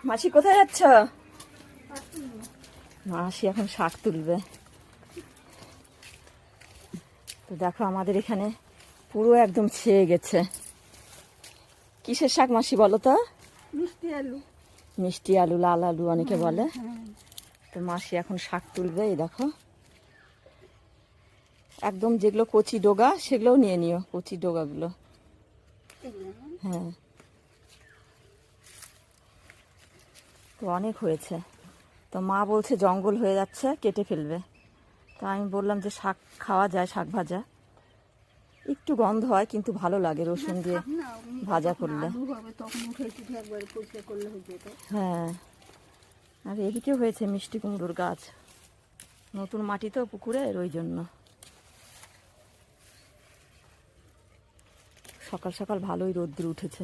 মাসি কোথায় যাচ্ছ? মাসি এখন শাক তুলবে। তো দেখো আমাদের এখানে পুরো একদম ছেয়ে গেছে। কিসের শাক মাসি বলো তো? মিষ্টি আলু। মিষ্টি আলু, লাল আলু অনেকে বলে। হ্যাঁ। তো মাসি এখন শাক তুলবে। এই দেখো একদম যেগুলো কচি ডগা সেগুলোও নিয়ে নিও, কচি ডগাগুলো। হ্যাঁ, তো অনেক হয়েছে। তো মা বলছে জঙ্গল হয়ে যাচ্ছে, কেটে ফেলবে। তো আমি বললাম যে শাক খাওয়া যায়, শাক ভাজা একটু গন্ধ হয় কিন্তু ভালো লাগে রসুন দিয়ে ভাজা করলে। হ্যাঁ, আর এদিকেও হয়েছে মিষ্টি কুমড়োর গাছ, নতুন মাটি তো পুকুরের, ওই জন্য। সকাল সকাল ভালোই রোদ্দুর উঠেছে।